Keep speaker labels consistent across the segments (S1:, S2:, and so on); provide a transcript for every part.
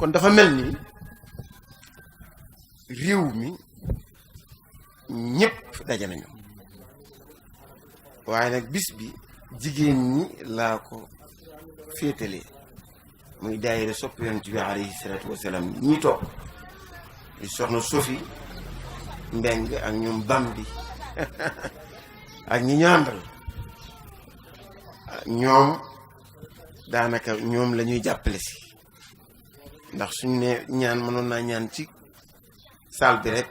S1: kon dafa mel ni réew mi ñëpp daje nañu waaye nag bis bi jigéen ñi laa ko féetalee muy daayira sopp yonent bi alayhi salaatu wasalaam ñii toog di soxna Sofi Mbeng ak ñoom Bambi ak ñi ñu àndal ñoom daanaka ñoom la ñuy jàppale si ndax suñ ne ñaan mënoon naa ñaan ci saal bi rek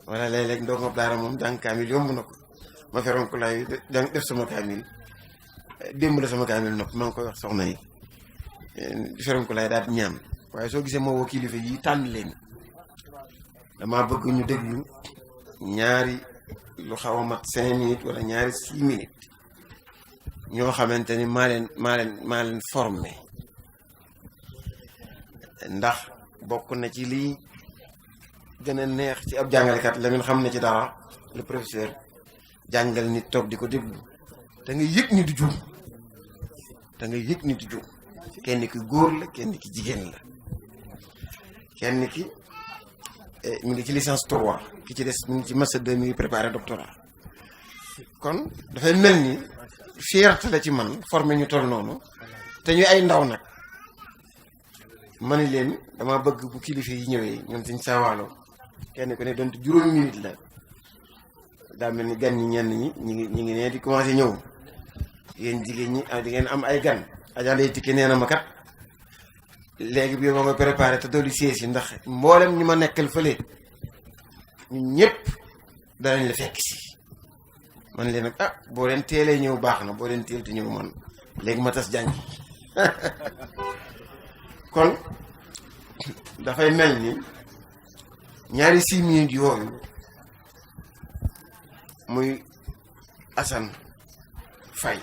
S1: wala léeg-léeg ndongo daara moom jàng kaamil yomb na ko ma feroon ko laay def sama kaamil démb la sama kaamil nopp maa ngi koy wax soxna yi feroon ko laay daal di ñaan waaye soo gisee moo woo kilifa yi tànn leen dama bëgg ñu déglu ñaari lu xaw a mat 5 minutes wala ñaari 6 minutes ñoo xamante ni maa leen formé ndax bokk na ci lii gën a neex ci ab jàngalekat la xam ne ci dara le professeur jàngal nit toog di ko déglu da nga yëg ni du juum kenn ki góor la kenn ki jigéen la kenn ki mi ngi ci licence 3 ki ci des mi ngi ci master 2 mi ngi préparé doctorat kon dafay mel ni fierté la ci man formé ñu toll noonu te ñu ay ndaw nag ma ni leen dama bëgg bu kilifa yi ñëwee ñoom suñ saawaalo kenn ku ne donte juróomi minute la daa mel ni gan ñi ñenn ñi ñi ngi ne di commencé ñëw yéen jigéen ñi di ngeen am ay gan ajanday tikki nee na ma kat léegi bi ma nga préparé te doolu siège yi ndax mboolem ñu ma nekkal fële ñun ñëpp danañ la fekk si man leen nag boo leen teelee ñëw baax na boo leen teel te ñëw man léegi ma tas jàngi kon dafay mel ni ñaari 6 minutes yooyu muy Assane Faye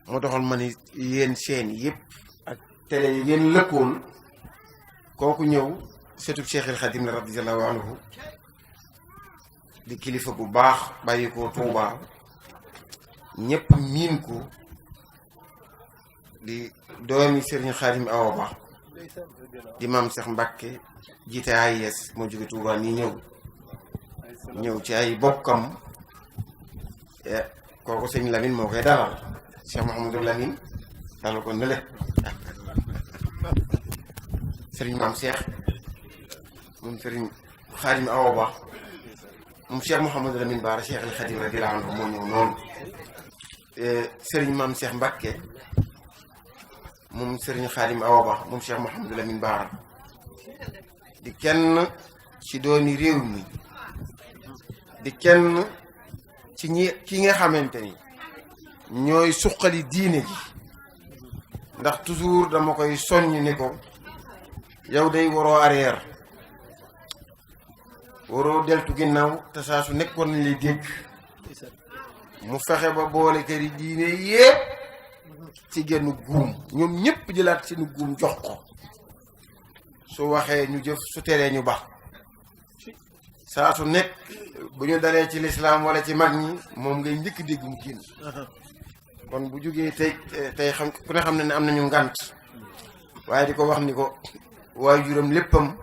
S1: moo taxoon ma ni yéen chaîne yëpp ak télé yi yéen lëkkool kooku ñëw setub Cheikhul Khadim la radiyallahu anhu di kilifa bu baax bàyyi ko Touba ñëpp miin ko di doomi Serigne Khadim Awa Ba di maam Cheikh Mbacke jiite AIS moo jóge Touba nii ñëw ci ay bokkam kooku sëñ Lamine moo koy dalal Cheikh Mouhamadou Lamine dalal ko nële Serigne maam Cheikh moom Serigne Khadim Awa Ba moom Cheikh Mouhamadou Lamine Bara Cheikh al Khadim radiyallahu anhu moo ñëw noonu Serigne maam Cheikh Mbacke moom Serigne Khadim Awa Ba moom Cheikh Mouhamadou Lamine Bara di kenn ci doomi réew mi di kenn ci ki nga xamante ni ñooy suqali diine ji ndax toujours dama koy soññ ni ko yow day waroo arrière waroo deltu ginnaaw te saa su nekkoon nañ lay dégg mu fexe ba boole këri diine yépp ci genn guum ñoom ñëpp jëlaat seeni guum jox ko su waxee ñu jëf su teree ñu baax saa su nekk bu ñu dalee ci lislaam wala ci mag ñi moom ngay njëkk dégg mu génn kon bu jógee tey xam ku ne xam ne ne am nañu ngànt waaye di ko wax ni ko waajuram léppam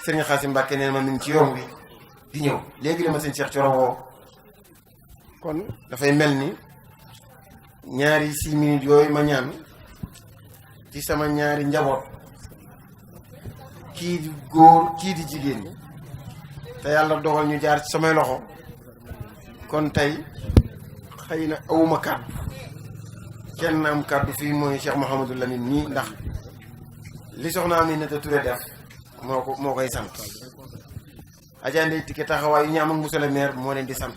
S1: Serigne Xaasim Mbàkke neen ma mi ngi ci yoon wi di ñëw léegi dama sëñ Cheikh Thioro woo kon dafay mel ni ñaari 6 minutes yooyu ma ñaan ci sama ñaari njaboot kii di góor kii di jigéen te yàlla dogal ñu jaar ci samay loxo kon tey xëy na awuma kàddu kenn am kàddu fii mooy Cheikh Mouhamadou Lamine nii ndax li soxna Aminata Touré def moo koy sant Adja Ndeye Tické taxawaay yi ñu am ak monsieur le maire moo leen di sant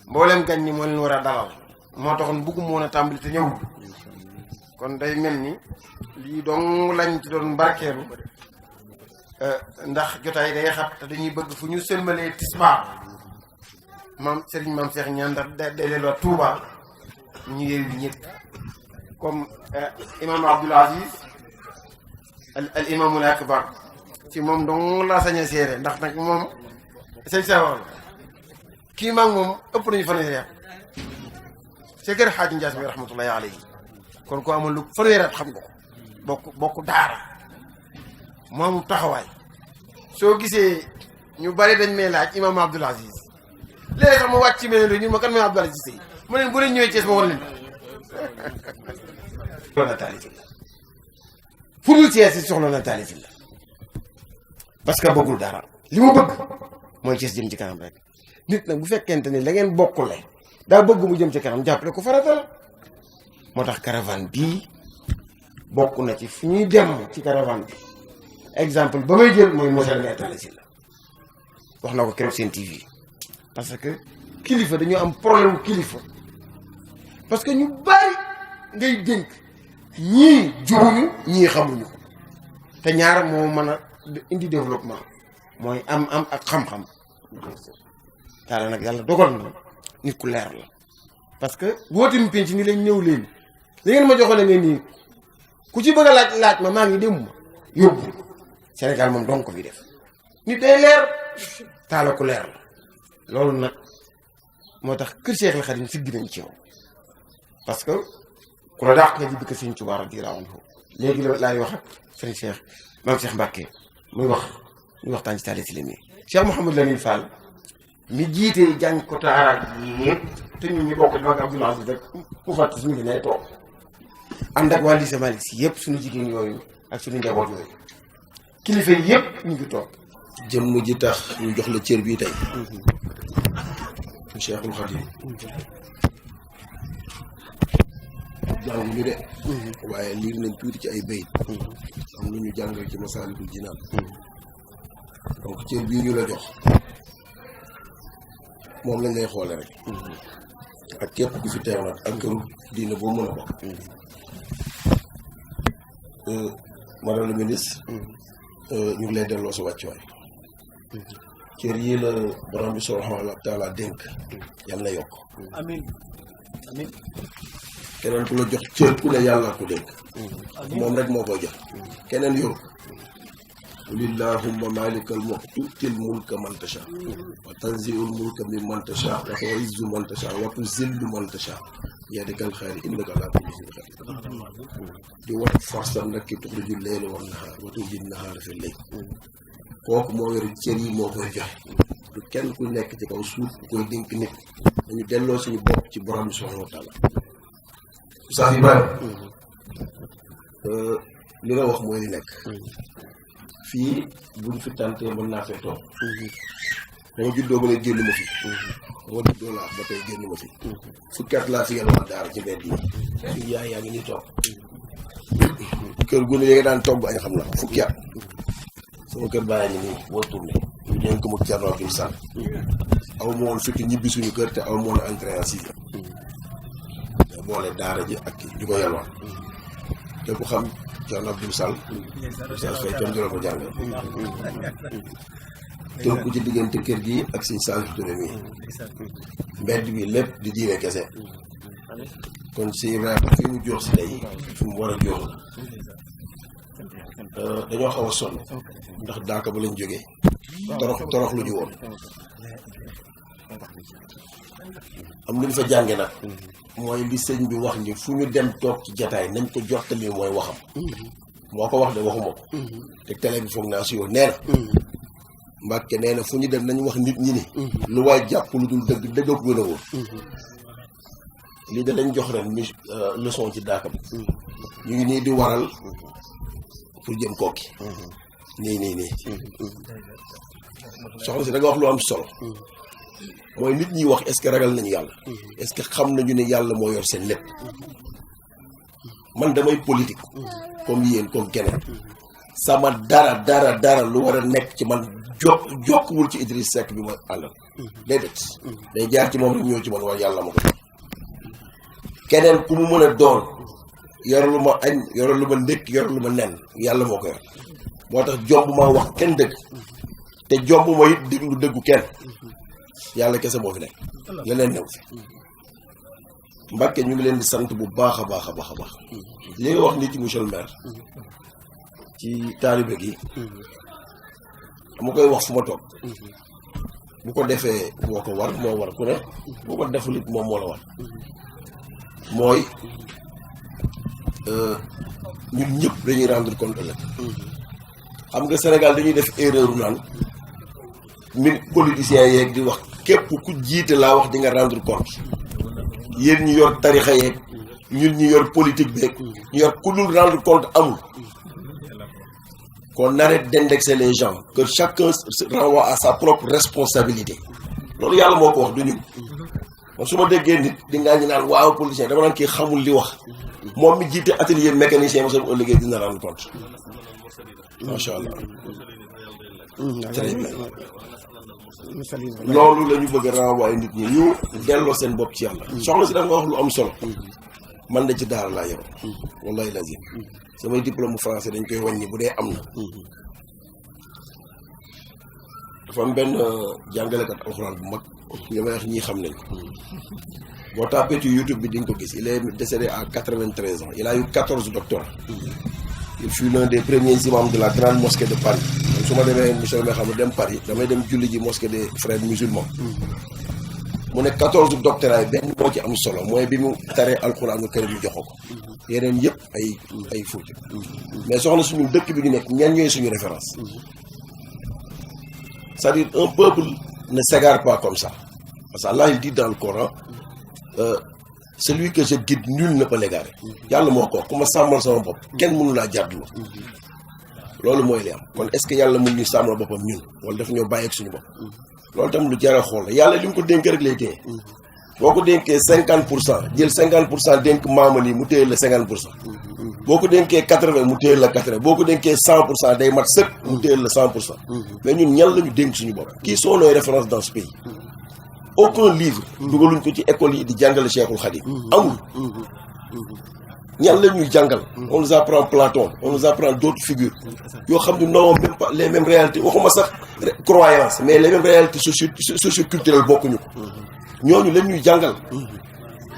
S1: mboolem gañ ñi moo leen war a dalal moo taxoon bëgguma woon a tàmbali te ñëwul kon day mel ni lii dong lañ ci doon mbarkeelu ndax jotaay day xat te dañuy bëgg fu ñu sëlmalee tisbaar maam Serigne maam Cheikh ñaan ndax day delloo Touba ñu yeewu ñëpp comme imam Abdoul Aziz al imamul akbar ci moom dong laa sañ a seere ndax nag moom sëñ sawal kii maag moom ëpp nañu fanweeri at c'est kër xaaji Njaas mi rahmatullahi alayhi kon ko amul lu fanweeri at xam nga ko bokk daara moom taxawaay soo gisee ñu bari dañ may laaj imam Abdoul Aziz léegi sax ma wàcc ci mel ñu ma kan mooy Abdoul Aziz Sy ma leen bu leen ñëwee Thiès ma war leen soxla na taalifin la fu dul Thiès yi soxla na taalifin la parce que bëggul dara li mu bëgg mooy Thiès jëm ci kanam rek nit nag bu fekkente ni la ngeen bokkule daa bëgg mu jëm ci kanam jàppale ko farata la moo tax caravane bii bokk na ci fi ñuy dem ci caravane bi exemple ba may jël mooy Moussa Ndeye Talla Sylla wax na ko keroog seen TV parce que kilifa dañoo am problème kilifa parce que ñu bari ngay dénk ñii jubuñu ñii xamuñu te ñaar moo mën a indi développement mooy am ak xam-xam Talla nag yàlla dogal na nit ku leer la parce que wootim penc ni leen ñëw leen li ngeen ma joxoon ne nii ku ci bëgg a laaj ma maa ngi dem ma yóbbu Sénégal moom donc ko fi def nit day leer Talla ku leer la loolu nag moo tax kër Cheikh El Khadim siggi nañ ci yow parce que ku la dàq nga jibbi ko Sëñ Tuubaa radiyallaahu anhu léegi laay wax ak sëñ Cheikh maam Cheikh Mbacke muy waxtaan ci Talla Sylla mi Cheikh Mouhamadou Lamine Fall mi jiite jàng ko taaraat yi yëpp te ñun ñu bokk ak Abdoul Aziz rek ku fàtte suñu ngi ne toog ànd ak waa lycée Malick Sy yëpp suñu jigéen yooyu ak suñu njaboot yooyu kilifa yi yëpp ñu ngi toog.
S2: jëmm ji tax ñu jox la cër bii tey. Cheikhul Khadim. jàng ñu de. waaye liir nañ tuuti ci ay bayit. am lu ñu jàngal ci Masaalikul Jinaan. donc cër bii ñu la jox moom lañ lay xoole rek. ak képp ku fi teew nag ak këru diine boo mën a bokk. madame la ministre. ñu ngi lay delloo sa wàccuwaay. cër yii la borom bi subhaanahu wa taala dénk yàlla na yokk.
S3: amiin amiin.
S2: keneen ku la jox cër ku ne yàlla ko dénk. moom rek moo koy jox. keneen yor. qulillahumma maalikal mulk tu'til mulka man tashaa wa tanzi'ul mulka mimman tashaa wa tu'izzu man tashaa wa tuzillu man tashaa biyadikal khayru innaka alaa kulli shay'in qadiir. di wax force nag ki tuxrijul layla wan nahaar wa tuxrijul nahaara fil layl. kooku moo yor cër yi moo koy joxe. du kenn ku nekk ci kaw suuf ku koy dénk nit. dañu delloo suñu bopp ci borom bi subhaanahu wa taala. Oustaz Ibrahima. li nga wax mooy li nekk. fii buñ fi tàntee mën naa fee toog. dama juddoo ba léegi génn ma fi. dama juddoo laa ba tey génn ma fi. fukki at laa fi yàlla daara ci mbedd yi. fii yaa ngi nii toog. kër gu ne ya nga daan togg añ xam na fukki at. sama kër bàyyi ni nii boo tourné. ñu dénk ma Thierno Kim Sall. aw ma woon fekk ñibbi suñu kër te aw ma woon entrée en sixième. boole daara ji ak di ko yalwaan. te ku xam Thierno Kim Sall. Oustaz Faye tam dina ko jàngal. tënku ci diggante kër gi ak Sëñ Saliou Touré mi. mbedd bi lépp di diine kese. kon si Ibrahima fi mu jox si tey fi mu war a jox dañoo xaw a sonn ndax daaka ba lañ jógee torox lu ñu woon am lu ñu fa jànge nag mooy li sëñ bi wax ni fu ñu dem toog ci jataay nañ ko jottali mooy waxam moo ko wax de waxuma ko te télé bi foog naa si yow nee na Mbàkke nee na fu ñu dem nañ wax nit ñi ni lu waay jàpp lu dul dëgg dëgg ko gën a wóor lii da lañ jox ren mi leçon ci daaka bi ñu ngi nii di waral pour jëm Kokki nii soxna si da nga wax lu am solo mooy nit ñi wax est-ce que ragal nañu yàlla est-ce que xam nañu ne yàlla moo yor seen lépp man damay politique comme yéen comme keneen sama dara lu war a nekk ci man jokkuwul ci Idriss Seck bi ma àndal déedéet day jaar ci moom rek ñëw ci man waaye yàlla ma ko keneen ku mu mën a doon yoralu ma añ yoralu ma ndékk yoralu ma nen yàlla moo ko yor moo tax jomb maa wax kenn dëgg te jomb ma it déglu dëggu kenn yàlla kese moo fi nekk leneen new fi Mbàkke ñu ngi leen di sant bu baax a baax li nga wax ni ci monsieur le maire ci taalibe gi mu koy wax fu ma toog bu ko defee moo ko war moo war ku ne bu ko deful it moom moo la war mooy ñun ñëpp dañuy rendre compte ëllëg xam nga Sénégal dañuy def erreur naan politiciens yeeg di wax képp ku jiite laa wax di nga rendre compte yéen ñu yor tarixa yeeg ñun ñu yor politique beeg ñu yor ku dul rendre compte amul. Qu'on arrête d'indexer les gens, que chacun se renvoie à sa propre responsabilité. loolu yàlla moo ko wax du ñun. man su ma déggee nit di ngaa ñu naan waaw politicien dama naan kii xamul li wax moom mi jiite atelier mécanicien ma sama ëllëgee dina rendre compte macha allah. très bien. loolu la ñu bëgg a renvoyer nit ñi ñu delloo seen bopp ci yàlla. soxna si dafa nga wax lu am solo. man de ci daara laa yoroo. wallahi lazim. samay diplôme français dañ koy wàññi bu dee am na. dafa am benn jàngalekat alxuraan bu mag li may wax ñii xam nañ ko. boo tapé ci YouTube bi di nga ko gis il est décédé à 93 ans il a eu 14 doctorats. il fut l'un des premiers imams de la grande mosquée de Paris. donc su ma demee monsieur le xam dem Paris damay dem julli ji mosquée des frères musulmans. mu ne 14 doctorats yi benn moo ci am solo mooy bi mu taree alxuraanu karim ñu joxo ko. yeneen yëpp ay fuuti. mais soxna suñu dëkk bi ñu nekk ñan ñooy suñu référence. c'est-à-dire un peuple ne s'égare pas comme ça parce que Allah il dit dans le Coran celui que je guide nul ne peut l'égarer. yàlla moo ko wax ku ma sàmmal sama bopp kenn mënu laa jàdduloo. loolu mooy li am kon est-ce que yàlla mën ñu sàmmal boppam ñun wala dafa ñoo bàyyi ak suñu bopp. loolu tam lu jar a xool la yàlla li mu ko dénk rek lay téye. boo ko dénkee 50% jël 50% dénk maama nii mu téye la 50%. boo ko dénkee 80 mu téye la 80 boo ko dénkee 100% day mat sëkk mu téye la 100%. mais ñun ñan la ñu dénk suñu bopp. qui sont nos références dans ce pays. aucun livre. dugaluñ ko ci école yi di jàngale Cheikhul Khadim. amul. ñan la ñuy jàngal. on nous apprend Platon on nous apprend d'autres figures yoo xam ne non même pas les mêmes réalités waxuma sax croyance mais les mêmes réalités socio-culturelles bokkuñu ko. ñooñu leen ñuy jàngal.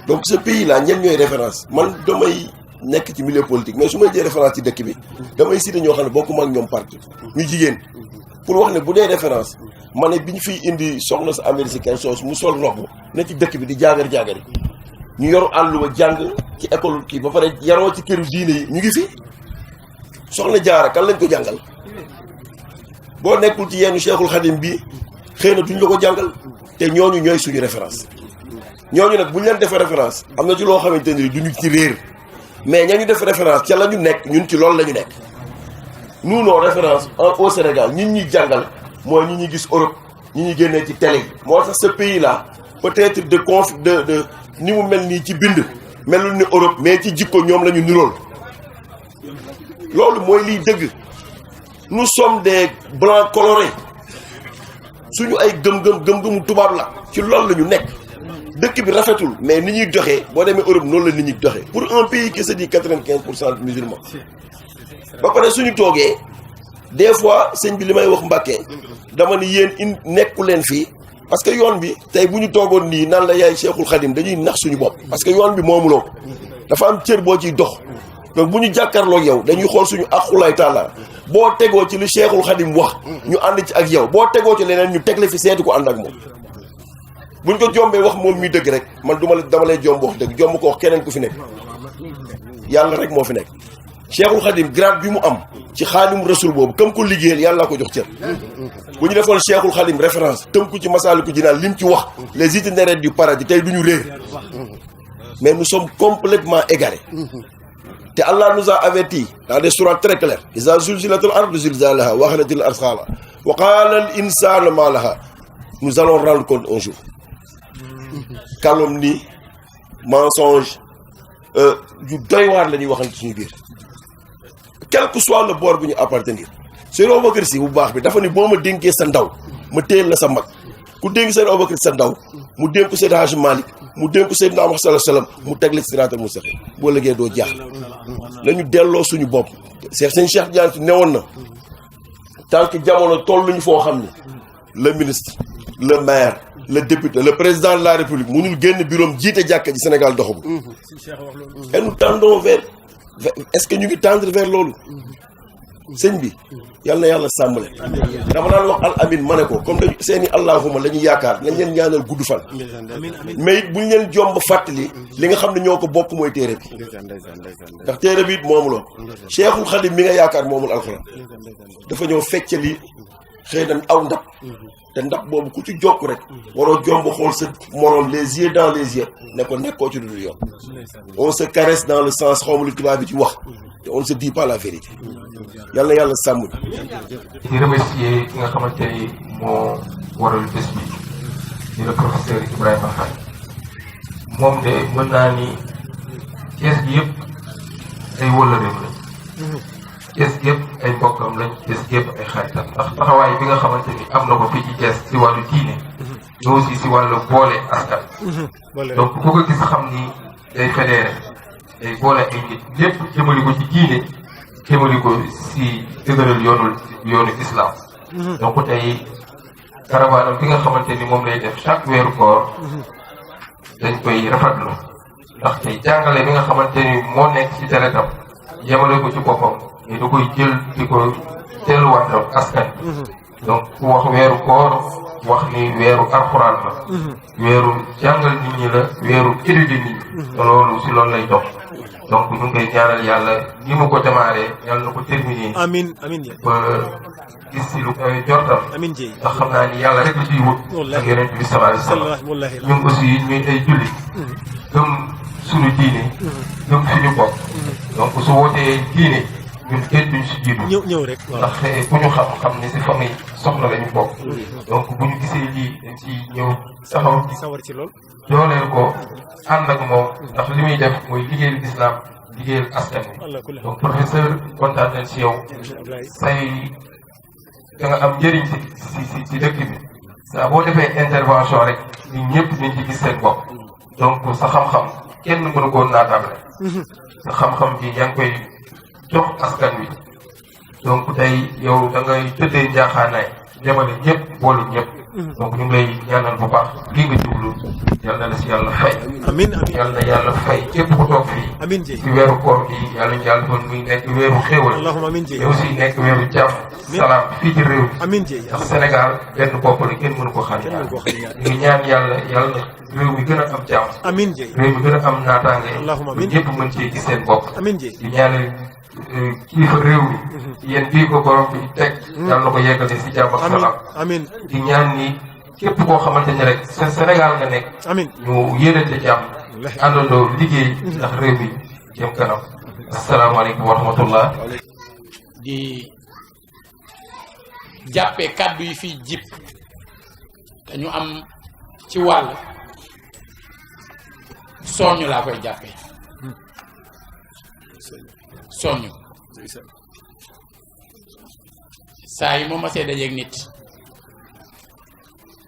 S2: donc ce pays là ñen ñooy référence man damay nekk ci milieu politique mais su may jël référence ci dëkk bi damay cité ñoo xam ne bokkuma ak ñoom parti ñu jigéen pour wax ne bu dee référence ma ne bi ñu fiy indi soxna sa américaine soos mu sol robb ne ci dëkk bi di jaagar-jaagari ñu yor àlluwa jàng ci école kii ba pare yaroo ci këru diine yi ñu ngi fi soxna jaara kan lañ ko jàngal boo nekkul ci yenn Cheikhul Khadim bi xëy na duñ la ko jàngal te ñooñu ñooy suñu référence ñooñu nag bu ñu leen defee référence am na ci loo xamante ni duñu ci réer mais ña ñu def référence ca la ñu nekk ñun ci loolu la ñu nekk. nous nos références au Sénégal ñi ñuy jàngal mooy ñi ñuy gis Europe ñi ñuy génnee ci télé yi. moo tax ce pays là peut-être de ni mu mel nii ci bind melul ni Europe mais ci jikko ñoom la ñu nirool loolu mooy liy dëgg. nous sommes des blancs colorés suñu ay gëm-gëmu tubaab la ci loolu la ñu nekk. dëkk bi rafetul mais ni ñuy doxee boo demee Europe noonu la nit ñuy doxee pour un pays qui se dit 95% musulmans ba pare suñu toogee des fois sëñ bi li may wax Mbàkke dama ni yéen nekku leen fii parce que yoon bi tey bu ñu toogoon nii naan la yaay Cheikhul Khadim dañuy nax suñu bopp parce que yoon bi moomuloo ko dafa am cër boo ciy dox donc bu ñu jàkkaarloog yow dañuy xool suñu aqulaay taala boo tegoo ci li Cheikhul Khadim wax ñu ànd ci ak yow boo tegoo ci leneen ñu tegle fi seetu ko ànd ak moom buñ ko jombee wax moom mi dëgg rek man dama lay jomb wax dëgg jomb ko wax keneen ku fi nekk yàlla rek moo fi nekk. Cheikhul Khadim grade bi mu am ci Xaadimu Rasul boobu comme ko liggéeyal yàlla ko jox cër bu ñu defoon Cheikhul Khadim référence tënku ci Masaalikul Jinaan lim ci wax les itinéraires du paradis tey du ñu réer mais nous sommes complètement égarés te Allah nous a averti dans des sourates très claires iza zulzilatil ardu zilzalaha wa axrajatil asqalaha wa qala al insanu ma laha nous allons rendre compte un jour. calomnie mensonge yu doy waar la ñuy waxal ci suñu biir quel que soit le bord bu ñu appartenir Seydou Aboubacry Sy bu baax bi dafa ni boo ma dénkee sa ndaw ma téyel la sa mag ku dénk Seydou Aboubacry sa ndaw mu dénk ko Seydi Hadji Malick mu dénk ko Seydina Muhammad sallallahu alayhi wasallam mu teg la ci siraatal mustaqim boo lëgee doo jaaxle nañu delloo suñu bopp seen Cheikh Diagne newoon na tant que jamono toll luñu foo xam ni le ministre le maire le député le président de la république mënul génn bureau jiite jàkka ji Sénégal doxagu et nous tendons vers est-ce que ñu ngi tendre vers loolu sëñ bi yàlla na yàlla sàmmale dama daan wax al amin ma ne ko comme dañu seeni allahuma la ñu yaakaar nañ leen ñaanal gudd fan mais it buñ leen jomb fàttali li nga xam ne ñoo ko bokk mooy téere bi ndax téere bi it moomuloo Cheikhul Khadim mi nga yaakaar moomul alxuraan dafa ñëw feccali xëy na aw ndab te ndax boobu ku ci jokk rek waroo jomb xool sa moroom les yeux dans les yeux ne ko nekkoo ci dul yoon on se caresse dans le sens xawma lu tubaab bi ci wax te on ne se dit pas la vérité yàlla yàlla sàmm
S4: di remercier ki nga xamante ni moo waral bés bi di le professeur Ibrahima Faye moom de mën naa ni Thiès bi yëpp ay wëllëreem lañ Thiès gi yëpp ay mbokkam lañ Thiès gi yëpp ay xaritam ndax taxawaay bi nga xamante ni am na ko fii ci Thiès si wàllu diine mais aussi si wàllu boole askan donc ku ko gis xam ni day fédéré day boole ay nit lépp jëmali ko ci diine jëmali ko si dëgëral yoonu islam donc tey karawaanam bi nga xamante ni moom lay def chaque weeru koor dañ koy rafetlu ndax tey jàngale bi nga xamante ni moo nekk ci deretam yemale ko ci boppam mais da koy jël di ko teeluwaatal askan donc ku wax weeru koor wax ni weeru alxuraan la weeru jàngal nit ñi la weeru éduquer nit ñi te loolu si loolu lay dox donc ñu ngi koy ñaanal yàlla ni mu ko démarré yàlla na ko terminé
S3: amiin amiin
S4: ba gis si lu koy jortam
S3: amiin jéy
S4: ndax xam naa ni yàlla rek la ciy wut ak yonent bi sallallahu alayhi wa sallam
S3: wallaahi
S4: ñun aussi ñuy ay jullit gëm suñu diine gëm suñu bopp donc su wootee diine ñun kenn duñ si jiitu
S3: ñëw rek
S4: ndax ku ñu xam ne si famille soxna la ñu bokk donc bu ñu gisee lii dañ ci ñëw taxaw
S3: sawar ci lool
S4: dooleel ko ànd ak moom ndax li muy def mooy liggéeyal islam liggéeyal askan wi donc professeur kontaan nañ si yow say da nga am njëriñ si dëkk bi saa boo defee intervention rek ñun ñëpp nañ ci gis seen bopp donc sa xam-xam kenn mënu koo naataable sa xam-xam bi yaa ngi koy jox askan wi donc tey yow da ngay tëddee njaaxaanaay jamale ñëpp boole ñëpp donc ñu ngi lay ñaanal bu baax lii nga jublu yal na la si yàlla fay
S3: amiin amiin
S4: yal na yàlla fay képp ku toog fii
S3: amiin jéy
S4: ci weeru koor gi yàlla ñu yàlla doon muy nekk weeru xéewal
S3: allahumma amiin jéy
S4: mais aussi nekk weeru jàmm salaam fii ci réew mi
S3: amiin jéy
S4: ndax Sénégal benn bopp la kenn mënu ko xam ñaar ñu ngi ñaan yàlla yàlla na réew mi gën a am jàmm
S3: amiin jéy
S4: réew mi gën a am naataange
S3: allahumma
S4: ba
S3: amiin
S4: ñëpp mën cee gis seen bopp
S3: amiin jéy
S4: di ñaanal kilifa réew mi yéen bii ko borom bi teg yàlla na ko yeggale si jàmm ak salaam
S3: amiin
S4: di ñaan ni képp koo xamante ni rek Sénégal nga nekk
S3: amiin
S4: ñu yéenante jàmm àndandoo liggéey ndax réew mi jëm kanam asalaamaaleykum wa rahmatullah
S5: di jàppee kàddu yi fiy jib dañu am ci wàll soñu laa koy jàppee soñu saa yi ma masee dajeeg nit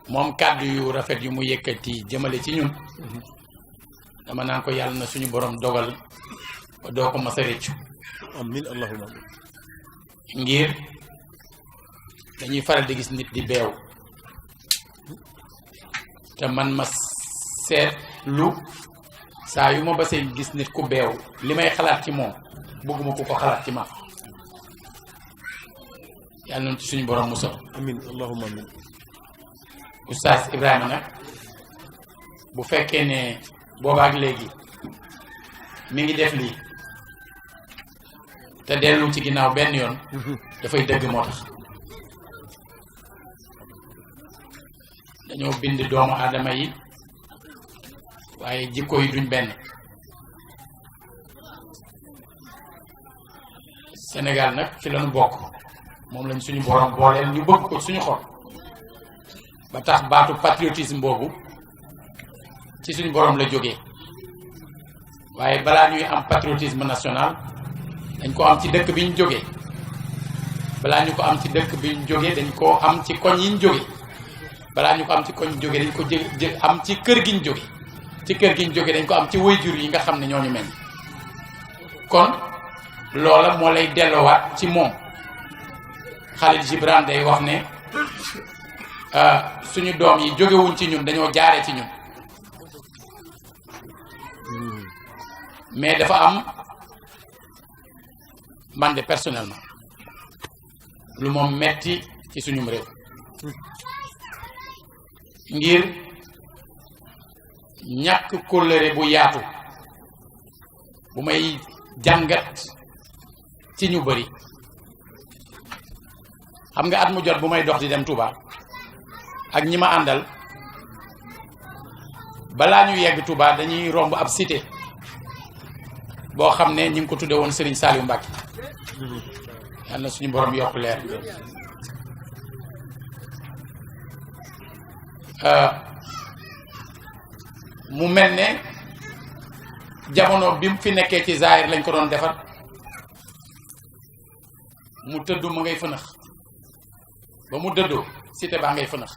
S5: moom kàddu yu rafet yu mu yëkkati jëmale ci ñun dama naan ko yàlla na suñu borom dogal ba doo ko mas a rëccu
S3: amiin allahumma
S5: ngir dañuy faral di gis nit di beew te man ma seetlu saa yu ma basee gis nit ku beew li may xalaat ci moom bëgguma ku ko xalaat ci ma yàlla nañ ci suñu borom musal
S3: amiin allahumma amiin
S5: Oustaz Ibrahima nag bu fekkee ne boobaak léegi mi ngi def lii te dellu ci ginnaaw benn yoon dafay dëgg moo tax dañoo bind doomu aadama yi waaye jikko yi duñ benn Sénégal nag fi lañu bokk moom lañ suñu borom booleel ñu bëgg ko suñu xol ba tax baatu patriotisme boobu ci suñu borom la jógee waaye balaa ñuy am patriotisme national dañ ko am ci dëkk bi ñu jógee balaa ñu ko am ci dëkk bi ñu jógee dañ ko am ci koñ yi ñu jógee balaa ñu ko am ci koñ jógee dañ ko am ci kër gi ñu jógee ci kër gi ñu jógee dañ ko am ci waajur yi nga xam ne ñooñu meññ kon loola moo lay delloowaat ci moom Khalil Gibran day wax ne suñu doom yi jógewuñ ci ñun dañoo jaare ci ñun mais dafa am man de personnellement lu moom metti ci suñum réew ngir ñàkk kóllëre bu yaatu bu may jàngat ci ñu bari xam nga at mu jot bu may dox di dem Touba ak ñi ma àndal balaa ñu yegg Touba dañuy romb ab cité boo xam ne ñu ngi ko tudde woon Serigne Saliou Mbacké yàlla na suñu borom yokk leer mu mel ne jamono bi mu fi nekkee ci Zaïre lañ ko doon defar mu tëddu ma ngay fënax ba mu dëddoo cité baa ngay fënax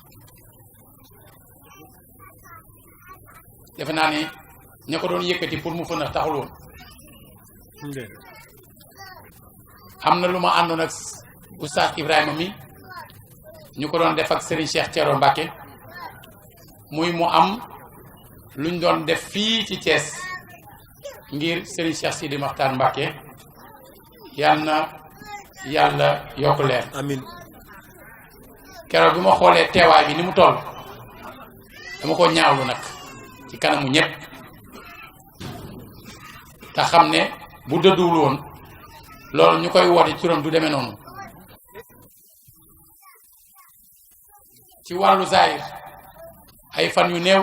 S5: defe naa ne ña ko doon yëkkati pour mu fënax taxul woon am na lu ma àndoon ak oustaz Ibrahima mi ñu ko doon def ak Serigne Cheikh Thioro Mbacké muy mu am luñ doon def fii ci Thiès ngir Serigne Cheikh Sidi Makhtar Mbacké yal na yàlla yokk leer
S3: amin
S5: keroog bi ma xoolee teewaay bi ni mu toll dama ko ñaawlu nag ci kanamu ñëpp te xam ne bu dëdduwul woon loolu ñu koy woote ci turam du demee noonu ci wàllu Zaïre ay fan yu néew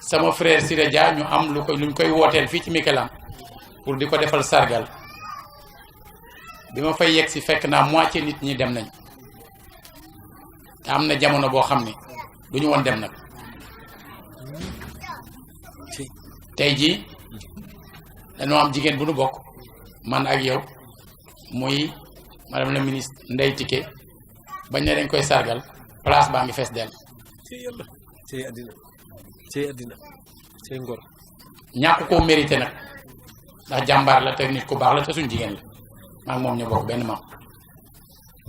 S5: sama frère Siré Dia ñu am luñ koy wooteel fii ci Mikelam pour di ko defal sargal bi ma fay yegg si fekk naa moitié nit ñi dem nañ te am na jamono boo xam ne du ñu woon dem nag tey jii dañoo am jigéen bu nu bokk man ak yow muy madame la ministre Ndeye Tické bañ ne dañ koy sargal place baa ngi fees dell
S3: ci yàlla ci àddina ci ngor
S5: ñàkk koo mérité nag ndax jàmbaar la te nit ku baax la te suñ jigéen la maa ngi moom ñu bokk benn maam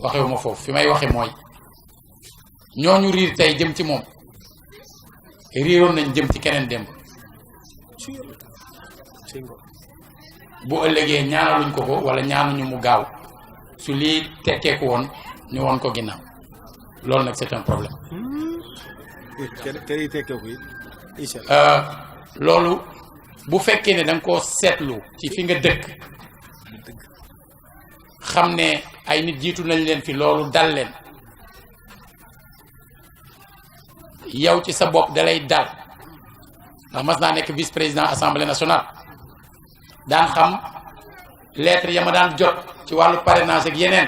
S5: waxewu ma foofu fi may waxe mooy ñooñu riir tey jëm ci moom riiroon nañ jëm ci keneen dem
S3: ci yàlla ci ngor
S5: bu ëllëgee ñaanaluñ ko ko wala ñaanuñu mu gaaw su lii tekkeeku woon ñu woon ko ginnaaw loolu nag c'est un problème
S3: kay tekkee ko incha allah
S5: loolu bu fekkee ne da nga koo seetlu ci fi nga dëkk xam ne ay nit jiitu nañ leen fi loolu dal leen yow ci sa bopp dalay dal ndax mas naa nekk vice président assemblée nationale daan xam lettre ya ma daan jot ci wàllu parrainage ak yeneen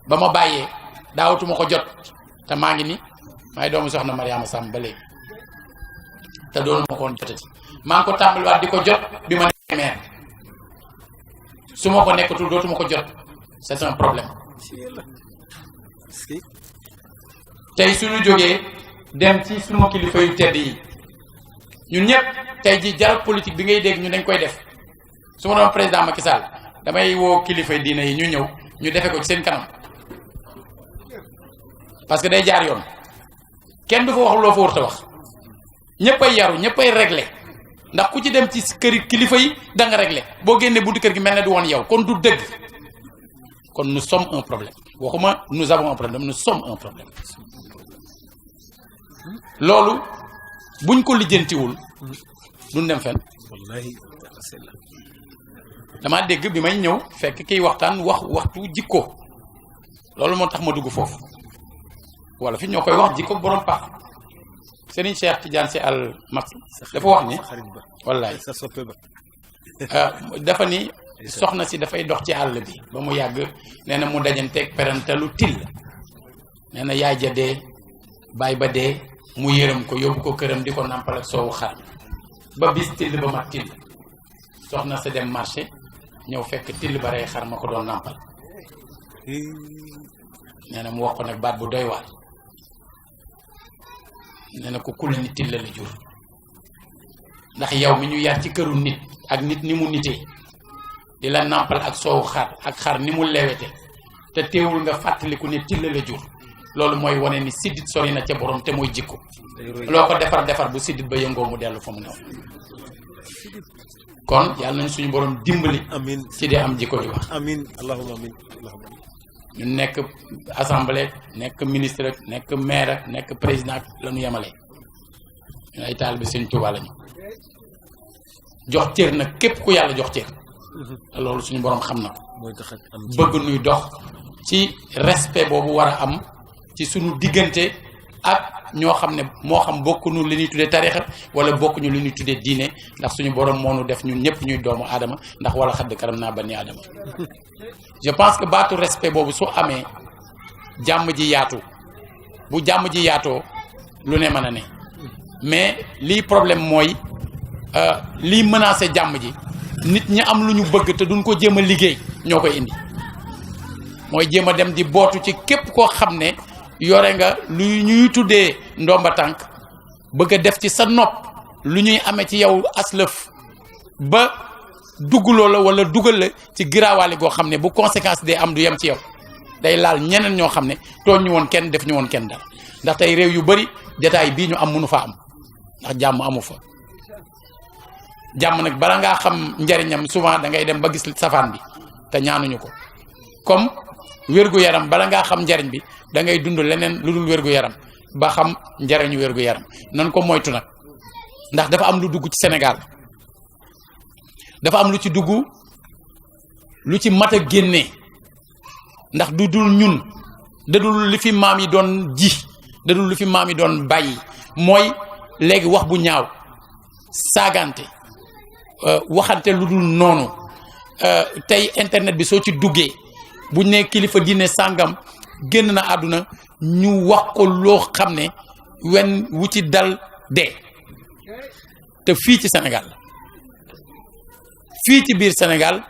S5: ba ma bàyyee daawatuma ko jot te maa ngi ni maay doomu soxna Mariama Samb ba léegi te doon ma ko woon jotati maa ngi ko tàmbaliwaat di ko jot bi ma nekkee maire su ma ko nekkatul dootuma ko jot c'est un problème tey suñu jógee dem ci sunu kilifa yu tedd yi ñun ñëpp tey ji dialogue politique bi ngay dégg ñu dañ koy def su ma doon président Macky Sall damay woo kilifa diine yi ñu ñëw ñu defe ko ci seen kanam parce que day jaar yoon kenn du fa wax loo fa warta wax ñëppay yaru ñëppay réglé ndax ku ci dem ci këri kilifa yi da nga réglé boo génnee buntu kër gi mel ne du woon yow kon du dëgg kon nous sommes un problème waxuma nous avons un problème nous sommes un problème loolu buñ ko lijjantiwul duñ dem fenn
S3: wallahi
S5: dama dégg bi may ñëw fekk kiy waxtaan waxtu jikko loolu moo tax ma dugg foofu wala fi ñoo koy wax jikko borom pax Serigne Cheikh Tidiane Sy Al Maktoum dafa wax ni wallaay
S3: sa soppe ba
S5: dafa ni soxna si dafay dox ci àll bi ba mu yàgg nee na mu dajanteeg perantalu till nee na yaay ja dee baay ba dee mu yërëm ko yóbbu ko këram di ko nàmpal ak soowu xar ba bis till ba mat till soxna sa dem marché ñëw fekk till ba rey xar ma ko doon nàmpal nee na mu wax ko nag baat bu doy waar nee na ko kula ni till la jur ndax yow mi ñu yar ci këru nit ak nit ni mu nitee di la nàmpal ak soowu xar ak xar ni mu lewete te teewul nga fàttaliku ne till la jur loolu mooy wane ni siddit sori na ca borom te mooy jikko loo ko defar bu siddit ba yëngoo mu dellu fa mu new kon yàlla nañ suñu borom dimbali
S3: amin
S5: ci di am jikko ju baax
S3: amin allahumma amin allahumma amin
S5: ñu nekk assemblée nekk ministre nekk maire nekk président la ñu yemale ñun ay taalibe Sëñ Tuubaa lañu jox cër nag képp ku yàlla jox cër te loolu suñu borom xam na ko
S3: mooy tax am
S5: bëgg nuy dox ci respect boobu war a am ci suñu diggante ak ñoo xam ne moo xam bokkuñu li ñuy tuddee tarixa wala bokkuñu li ñuy tuddee diine ndax suñu borom moo nu def ñun ñëpp ñuy doomu aadama ndax wala xadd karam naa bani aadama je pense que baatu respect boobu su amee jàmm ji yaatu bu jàmm ji yaatoo lu ne mën a ne mais lii problème mooy lii menacé jàmm ji nit ñi am lu ñu bëgg te duñ ko jéem a liggéey ñoo koy indi mooy jéem a dem di bootu ci képp koo xam ne yore nga lu ñuy tuddee ndomba tànk bëgg a def ci sa nopp lu ñuy amee ci yow aslëf ba dugguloo la wala dugal la ci giraawaale goo xam ne bu conséquence day am du yem ci yow day laal ñeneen ñoo xam ne tooñ ñu woon kenn def ñu woon kenn dara ndax tey réew yu bari détail bii ñu am mënu fa am ndax jàmm amu fa jàmm nag bala ngaa xam njariñam souvent da ngay dem ba gis safaan bi te ñaanuñu ko comme wér-gu-yaram bala ngaa xam njariñ bi da ngay dund leneen lu dul wér-gu-yaram ba xam njariñu wér-gu-yaram nan ko moytu nag ndax dafa am lu dugg ci Sénégal dafa am lu ci dugg lu ci mat a génnee ndax du dul ñun dadul li fi maam yi doon ji dadul li fi maam yi doon bàyyi mooy léegi wax bu ñaaw saagante waxante lu dul noonu tey internet bi soo ci duggee buñ ne kilifa diine sàngam génn na àdduna ñu wax ko loo xam ne wen wu ci dal dee te fii ci Sénégal fii ci biir Sénégal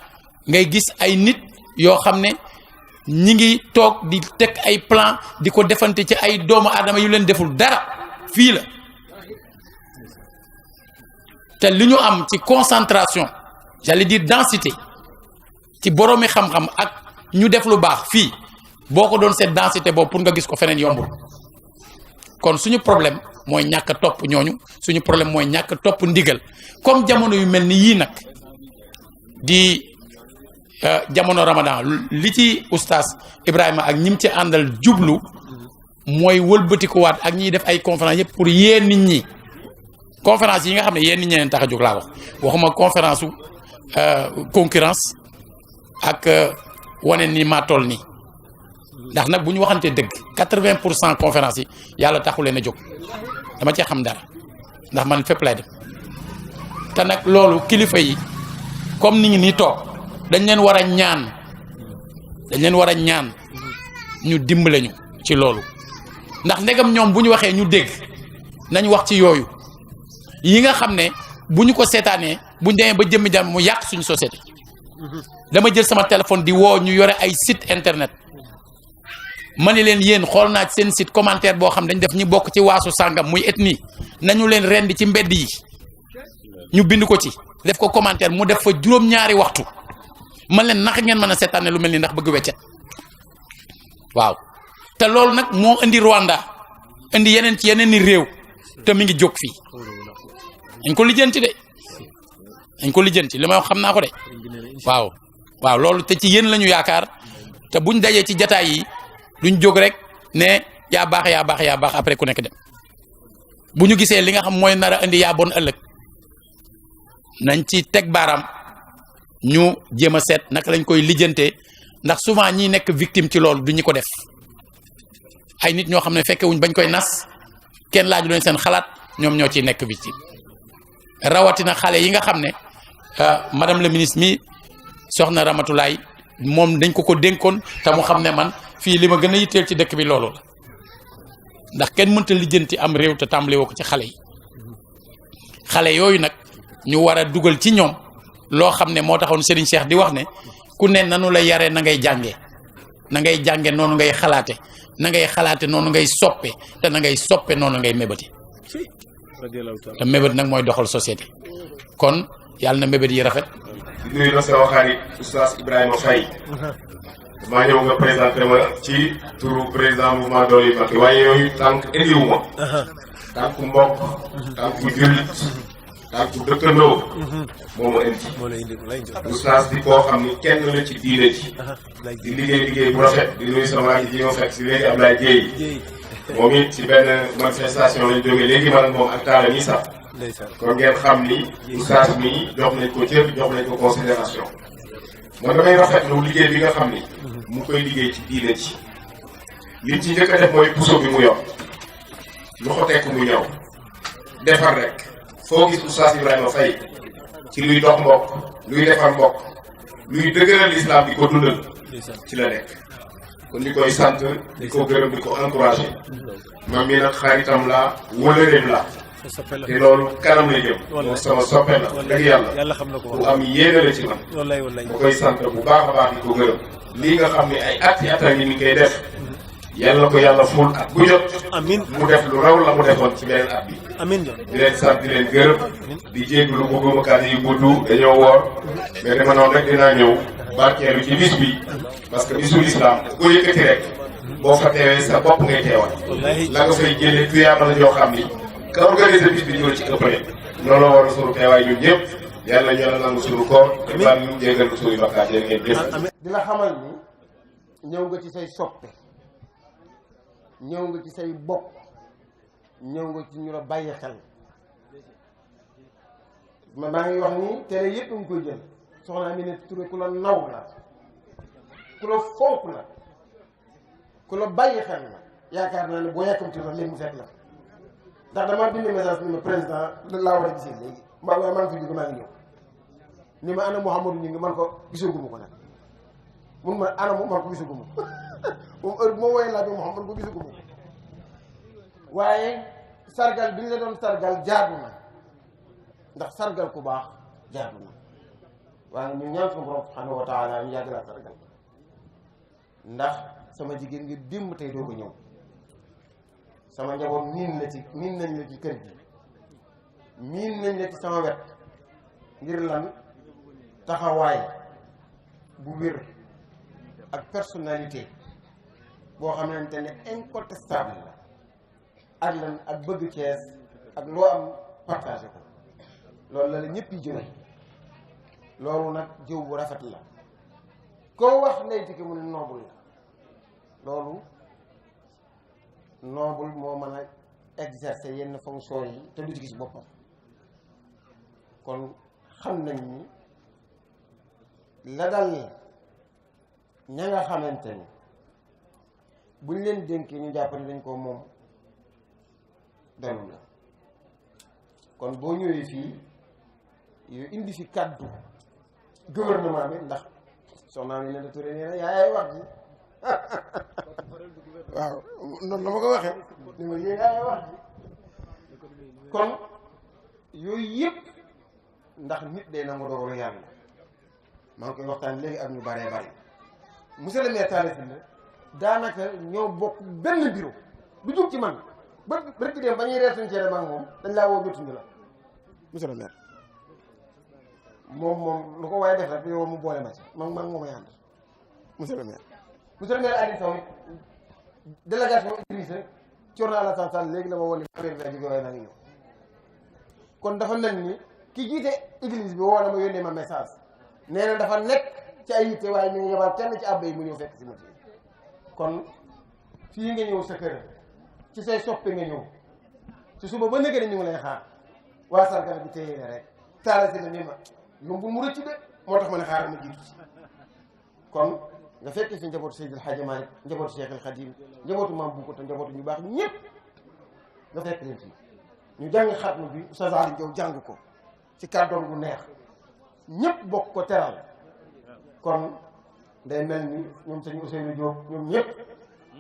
S5: ngay gis ay nit yoo xam ne ñi ngi toog di teg ay plan di ko defante ci ay doomu aadama yu leen deful dara fii la te li ñu am ci concentration j'allais dire densité ci boroomi xam-xam ak ñu def lu baax fii boo ko doon seet densité boobu pour nga gis ko feneen yombul kon suñu problème mooy ñàkk a topp ñooñu suñu problème mooy ñàkk a topp ndigal comme jamono yu mel ni yii nag di jamono Ramadan li ci oustaz Ibrahima ak ñim ci àndal jublu mooy wëlbatikuwaat ak ñiy def ay conférence yëpp pour yee nit ñi conférence yi nga xam ne yéen nit ñeneen tax a jóg laa wax waxuma conférence su concurrence ak wane ni maa toll nii ndax nag bu ñu waxantee dëgg 80% conférence yi yàlla taxu leen a jóg dama cee xam dara ndax man fépp lay dem te nag loolu kilifa yi comme ni ngi nii toog dañ leen war a ñaan ñu dimbale ñu ci loolu ndax ndegam ñoom bu ñu waxee ñu dégg nañ wax ci yooyu yi nga xam ne bu ñu ko seetaanee bu ñu demee ba jëmmi jàmm mu yàq suñu société dama jël sama téléphone di woo ñu yore ay site internet ma ne leen yéen xool naa ci seen site commentaire boo xam dañ def ñi bokk ci waasu sàngam muy ethnie nañu leen rendi ci mbedd yi ñu bind ko ci def ko commentaire mu def fa juróom-ñaari waxtu man leen naka ngeen mën a seetaane lu mel ni ndax bëgg weccet waaw te loolu nag moo indi Rwanda indi yeneen ci yeneen ni réew te mi ngi jóg fii dañ ko lijjanti de dañ ko lijjanti li may wax xam naa ko de waaw loolu te ci yéen la ñu yaakaar te buñ dajee ci jataay yi duñ jóg rek ne yaa baax après ku nekk dem bu ñu gisee li nga xam mooy nar a indi yaa bon ëllëg nañ ci teg baaraam ñu jéem a seet naka lañ koy lijjantee ndax souvent ñi nekk victime ci loolu du ñu ko def ay nit ñoo xam ne fekkewuñ bañ koy nas kenn laaju leen seen xalaat ñoom ñoo ciy nekk victime rawatina xale yi nga xam ne madame le ministre mi soxna Ramatulaay moom dañ ko dénkoon te mu xam ne man fii li ma gën a yitteel ci dëkk bi loolu la ndax kenn mënta lijjanti am réew te tàmbale woo ko ci xale yi xale yooyu nag ñu war a dugal ci ñoom loo xam ne moo taxoon Serigne Cheikh di wax ne ku ne nanu la yaree na ngay jànge noonu ngay xalaate na ngay xalaate noonu ngay soppe te na ngay soppe noonu ngay mébati te mébét nag mooy doxal société kon yàlla na mébét yi rafet.
S6: di nuyu sama xarit oustaz Ibrahima Faye maa ñëw nga présenté ma ci turu président mouvement Dolli Mbacké waaye yooyu tànk indiwu ma tànk mbokk tànk jullit tànku dëkkandoo moo ma indi
S3: moo lay indi lay indi.
S6: oustaz di koo xam ni kenn la ci diine ji di liggéey bu rafet di nuyu sama ji ma fekk si léegi Ablaye Dieye moom it ci benn manifestation lañ jógee léegi man moom ak taala ñi sax kon ngeen xam ni oustaz mi jox nañ ko cër jox nañ ko considération man damay rafetlu liggéey bi nga xam ni mu koy liggéey ci diine ji li ci njëkk a def mooy puso bi mu yor loxo tekk mu ñëw defar rek foo gis oustaz Ibrahima Faye ci luy dox mbokk luy defar mbokk luy dëgëral islam di ko dundal ci la nekk kon li koy sant di ko gërëm di ko encouragé man mii nag xaritam la wëlëreem la te loolu kanam la jëm moom sama soppe la dëgg yàlla
S3: xam na ko
S6: bu am yéene la ci man ma koy sant bu baax a baax di ko gërëm lii nga xam ne ay ati atam yi ni koy def yàlla ko yàlla ful at bu jot
S3: amiin
S6: mu def lu raw la mu defoon ci beneen at bi
S3: amiin
S6: di leen sant di leen gërëm di jégalu bëgguma kàddu yi gudd dañoo woor mais dama noonu rek dinaa ñëw barkeelu ci bis bi parce que bisu lislaam ko yëkkati rek boo fa teewee sa bopp ngay teewal la nga fay jëlee tuyaaba la joo xam ni ka organiser bis bi ñoo ci ëppale looloo war a sunu teewaay ñun ñëpp yàlla ñu la nangu sunu koor te baal ñu jégal ko suñu bakkaat yéen ngeen jëf
S1: di la xamal ni ñëw nga ci say soppe ñëw nga ci say bokk ñëw nga ci ñu la bàyyi xel maa ngi wax ni télé yëpp nga koy jël soxna Aminata Touré ku la naw la ku la fonk la ku la bàyyi xel la yaakaar naa ne boo yàkkamti la léegi mu fekk la ndax damaa bind message ni ma président laa war a gisee léegi mbaa waaye maa ngi fi jóge maa ngi ñëw ni ma ana Mouhamadou ñu ngi man ko gisaguma ko nag mun ma ana man ko gisaguma ko moom heure moo woowee laaj Mouhamad man ko gisaguma ko waaye sargal bi ñu la doon sargal jaadu na ndax sargal ku baax jaadu na waaye ñu ñaan suñu borom subhanahu wa taala ñu yàgg laa sargal ndax sama jigéen ngi démb tey doo ko ñëw sama njaboot miin nañ la ci kër gi miin nañ la ci sama wet ngir lan taxawaay bu wér ak personnalité boo xamante ne incontestable la ak lan ak bëgg Cees ak loo am partagé ko loolu la ñëpp yi jëme loolu nag jëw bu rafet la koo wax Ndeye Tické mu ne noble la loolu noble moo mën a exercer yenn fonction yi te du ci gis boppam kon xam nañ ni la dal ña nga xamante ni buñ leen dénkee ñu jàpp ne dañ ko moom dalu la kon boo ñëwee fii yow indi fi kàddu gouvernement bi ndax soxna mi ne da Touré nee na yaay wax ji waaw noonu la ma ko waxee ni ma yaay wax ji kon yooyu yëpp ndax nit day nangu dogalu yàlla maa ngi koy waxtaan léegi ak ñu baree bari monsieur le maire Talla Sylla daanaka ñoo bokk benn bureau du jug ci man ba rek dem ba ñuy reer suñu cere maag moom dañ laa woo jotuñu la monsieur le maire moom lu ko waaye def rek yow mu boole ma ci man moom ànd monsieur le maire Aliou Sow délégation Idrissa Thierno Alassane Sall léegi la ma woon ni affaire bi daa jóge waaye naa ngi ñëw kon dafa mel ni ki jiite église bi woo na ma yónnee ma message nee na dafa nekk ci ay yitte waaye ñu ngi yebal kenn ci àbba yi mu ñëw fekk si ma kon fii nga ñëw sa kër ci say soppe nga ñëw ci suba ba nëgëri ñu ngi lay xaar waa sargal bi téye ne rek Talla Sylla ni ma yombul mu rëcc de moo tax ma ne xaaral ma jiitu ci kon nga fekk si njabootu Seydil Hadji Malick njabootu Cheikh El Khadim njabootu Mame Bouko te njabootu ñu baax ñëpp nga fekk leen fii ñu jàng xatmu bi Oustaz Aliou Diaw jàng ko ci kàddoom bu neex ñëpp bokk ko teral kon day mel ni ñoom sëñ Ousseynou Diop ñoom ñëpp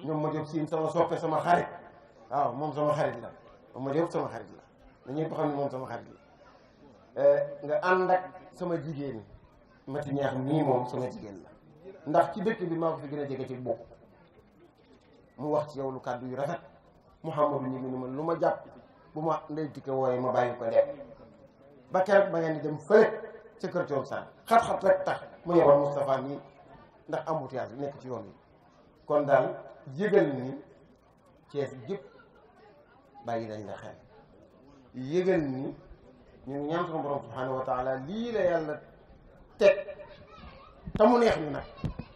S1: ñoom ma Diop siin sama soppe sama xarit waaw moom sama xarit la moom ma Diop sama xarit la na ñëpp xam ne moom sama xarit la nga ànd ak sama jigéen Mati Ñaax nii moom sama jigéen la ndax ci dëkk bi maa ko fi gën a jege ci bokk mu wax ci yow lu kàddu yu rafet Mouhamadou ñu ngi ni man lu ma jàpp bu ma Ndeye Tické wooye ma bàyyi ko dem ba keroog ba ngeen di dem fële ca kër Thione Sarr xat-xat rek tax mu yebal Moustapha nii ndax embouteillage bi nekk ci yoon wi kon daal yëgal ni Thiès gépp bàyyi nañ la xel yëgal ni ñu ngi ñaan sunu borom subhanahu wa taala lii la yàlla teg te mu neex ñu nag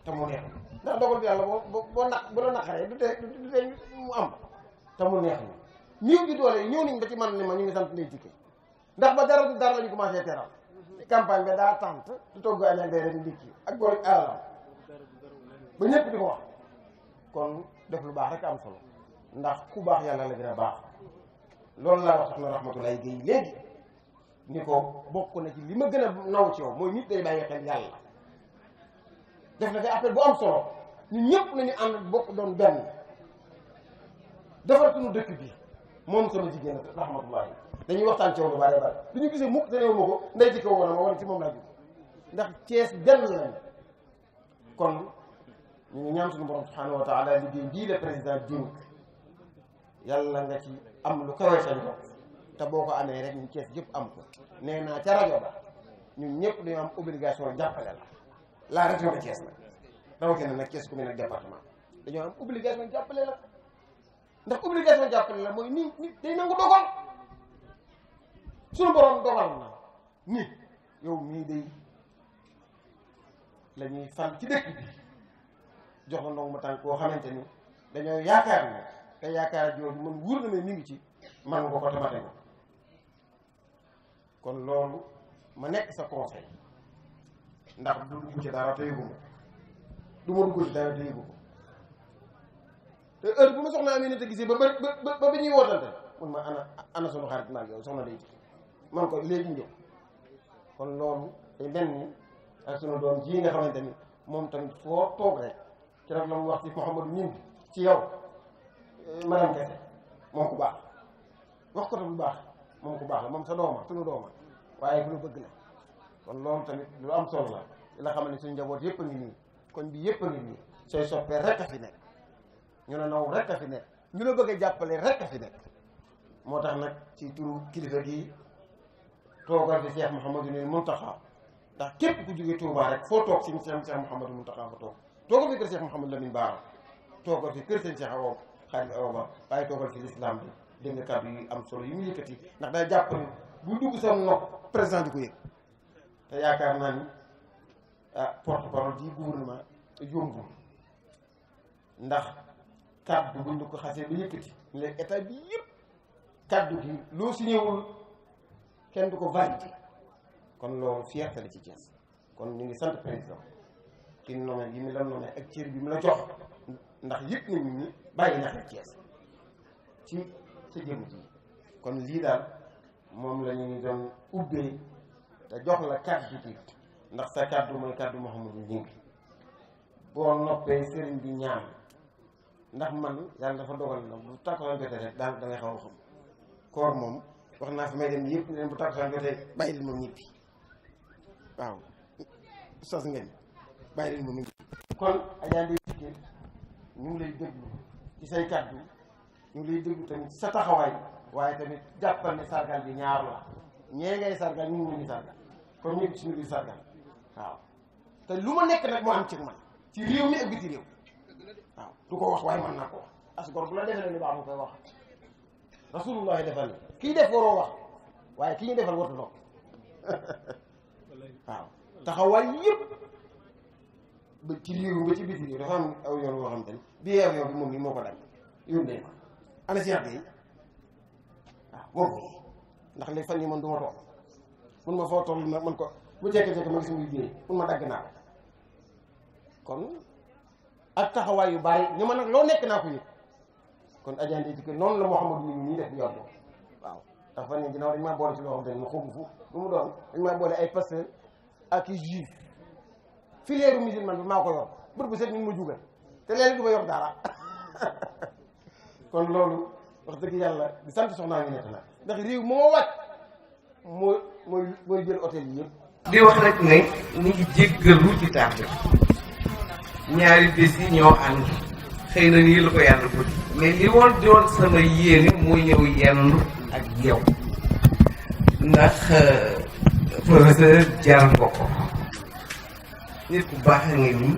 S1: te mu neex ñu ndax dogal bi yàlla bu la naqaree du tee mu am te mu neex ñu ñëw bi doole ñëw nañ ba ci man ne ma ñu ngi sant Ndeye Tické ndax ba dara du dara la ñu commencé teral campagne bi daa tànt du togg añ ak rek ndikki ak góor alalam ba ñëpp di ko wax kon def lu baax rek am solo ndax ku baax yàlla la gën a baax loolu laa wax soxna Rahmatulahi Gueye léegi ni ko bokk na ci li ma gën a naw ci yow mooy nit day bàyyi xel yàlla def na fi affaire bu am solo ñun ñëpp nañu ànd bokk doon benn defar suñu dëkk bi moom sama jigéen Rahmatulahi dañuy waxtaan ci yow lu bari bari du ñu gisee mukk te néew ma ko Ndeye Tické woon ma war ci moom laa jóg ndax Thiès benn lañ kon ñu ngi ñaan suñu borom subhanahu wa taala liggéey bii la président dénk yàlla nga ci am lu kawe sa njort te boo ko amee rek ñu Thiès yëpp am ko nee naa ca rajo ba ñun ñëpp dañoo am obligation jàppale la région de Thiès nag rawatina nag Thiès commune ak département dañoo am obligation jàppale la ndax obligation jàppale la mooy nit day nangu dogal suñu borom dogal na nit yow mii day la ñuy fal ci dëkk bi jox la ndong ma tànk koo xamante ni dañoo yaakaar ne te yaakaar jooju man wóor na ne mi ngi ci man nga ko tamate ko kon loolu ma nekk sa conseil ndax du dugg ci dara te yëgu ma du ma dugg ci dara te yëgu ko te heure bu ma soxna amee nit a gisee ba bi ñuy wootante mun ma ana sunu xarit maag yow soxna day man ko léegi ñëw kon loolu day mel ni ak sunu doom ji nga xamante ni moom tamit foo toog rek ci rek la mu wax ci Mouhamadou ñun ci yow madame Kese moom ku baax wax ko tam bu baax moom ku baax la moom sa dooma sunu dooma waaye bu ñu bëgg la kon loolu tamit lu am solo la la xam ne suñu njaboot yëpp a ngi nii koñ bi yëpp a ngi nii sooy soppee rek a fi nekk ñu la naw rek a fi nekk ñu la bëgg a jàppale rek a fi nekk moo tax nag ci turu kilifa gi toogal fi Cheikh Mouhamadou Mountakha ndax képp ku jógee Touba rek foo toog si Cheikh Mouhamadou Mountakha fa toog toogal fi kër Cheikh Mouhamadou Lamine Bara toogal fi kër seen Cheikh Awa Xaadim Awa Ba waaye toogal fi l'islam bi dégg nga kàddu yu am solo yi mu yëkkati ndax day jàpp ni bu dugg sa nopp président di ko yëg te yaakaar naa ni porte parole du gouvernement yombul ndax kàddu buñ ko xasee ba yëkkati ñu leen état bi yëpp kàddu gi loo si ñëwul kenn du ko validé kon loolu fierté la ci Thiès kon ñu ngi sant président ci nommé yi mu la nommé ak cër bi mu la jox ndax yëpp nañu ni bàyyi na xel Thiès ci sa jëm ji kon lii daal moom la ñuy doon ubbee te jox la kàddu gi ndax sa kàddu mooy kàddu Mouhamadou Gningue boo noppee sëriñ bi ñaan ndax man yàlla dafa dogal na bu tàkkusaan jotee rek daal da ngay xaw a xam koor moom wax naa fi may dem yëpp ne bu tàkkusaan jotee bàyyi leen moom ñibbi waaw sos ngeen bàyyi leen moom ñibbi kon Adja Ndeye Tické ñu ngi lay déglu ci say kàddu ñu ngi lay déglu tamit sa taxawaay waaye tamit jàppal ne sargal bi ñaar la ñee ngay sargal ñu ngi leen di sargal kon ñëpp suñu biir sargal waaw te lu ma nekk nag moo am ci man ci réew mi ak biti réew waaw du ko wax waaye mën naa ko wax as gor bu la defee lu baax mu koy wax rasulullah defal kii def waroo wax waaye ki ñu defal wartu noppi waaw taxawaay yëpp ba ci réew ba ci biti réew dafa am aw yoon woo xam te ne bii aw yoon bi moom nii moo ko dagg yónnee ma ana Cheikh Gueye waaw moom ndax léegi fan yi man du ma toog mun ma foo toll nag man ko bu jekke-jekke ma gis muy géey mun ma dagg naa ko kon ak taxawaay yu bari ñu ma nag loo nekk naa ko yëg kon Adja Ndeye Tické noonu la Mouhamadou mi ñii def yor waaw ndax fan yi ginnaaw dañu maa boole ci loo xam te ne ma xóobu fu lu mu doon dañu maa boole ay pasteur ak i juif filière musulman bi maa ko yor bët bu set ñu ngi ma jugal te léegi du ma yor dara kon loolu wax dëgg yàlla di sant soxnaa ngi nekk nag ndax réew moo wàcc mooy jël hôtel yi yëpp.
S7: di wax rek ne ñu ngi jéggalu ci tardé ñaari bés yi ñoo ànd xëy na nii la ko yàlla bëgg mais li woon doon sama yéene mooy ñëw yendu ak yow ndax professeur jaar nga ko nit ku baax a ngi nii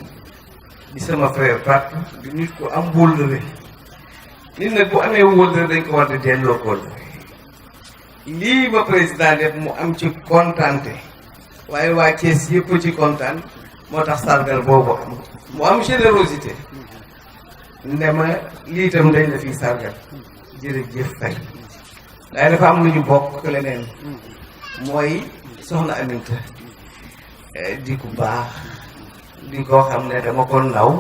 S7: di sama frère Pat di nit ku am wóllëre nit nag bu amee wóllëre dañ ko war di delloo kóllëre lii ba président def mu am ci kontante waaye waa Thiès yëpp ci kontaan moo tax sargal boobu am mu am générosité ndema lii itam dañ la fiy sargal jërëjëf Faye waaye dafa am lu ñu bokk leneen mooy soxna Aminta di ku baax di koo xam ne dama ko naw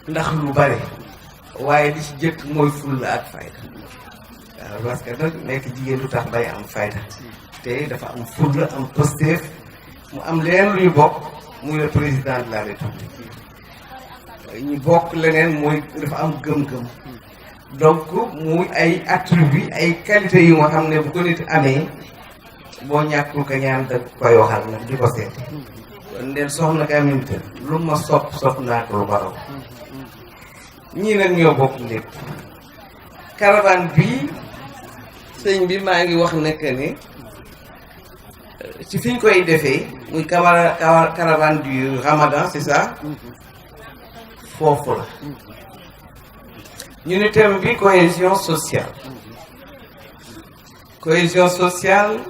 S7: ndax lu bari waaye li ci jëkk mooy fulla ak fayda waaw parce que nag nekk jigéen du tax bay am fayda te dafa am fulla am pësteef mu am leen lu ñu bokk muy le président de la république ñu bokk leneen mooy dafa am gëm-gëm donc muy ay attribut ay qualité yu nga xam ne bu ko nit amee boo ñàkkul ko ñaan da koy waxal nag di ko seeti kon ndeen soxna ka Aminta lu ma sopp naa ko lu baraw ñii nag ñoo bokk lépp caravane bii sëñ bi maa ngi wax nekk ne ci fi ñu koy defee muy caravane du Ramadan c'est ça foofu la ñu ne thème bi cohésion sociale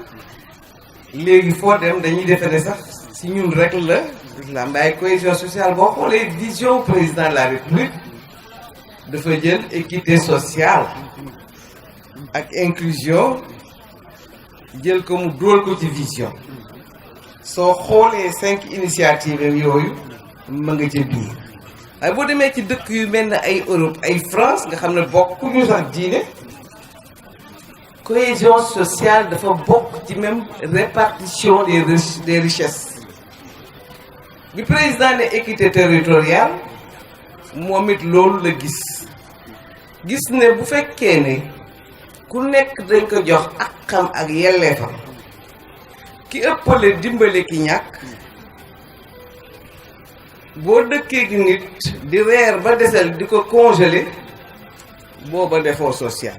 S7: léegi foo dem dañuy defe ne sax si ñun rek la mbaay cohésion sociale boo xoolee vision président de la république dafa jël équité sociale ak inclusion jël ko mu dóol ko ci vision soo xoolee 5 initiatives yooyu ma nga ca biir waaye boo demee ci dëkk yu mel ne ay Europe ay France nga xam ne bokkuñu sax diine cohésion sociale dafa bokk ci même répartition des richesses bi président ne équité territoriale moom it loolu la gis ne bu fekkee ne ku nekk dañ ko jox ak xam ak yelleefam ki ëppale dimbale ki ñàkk boo dëkkee gi nit di reer ba desal di ko congelé booba defoo social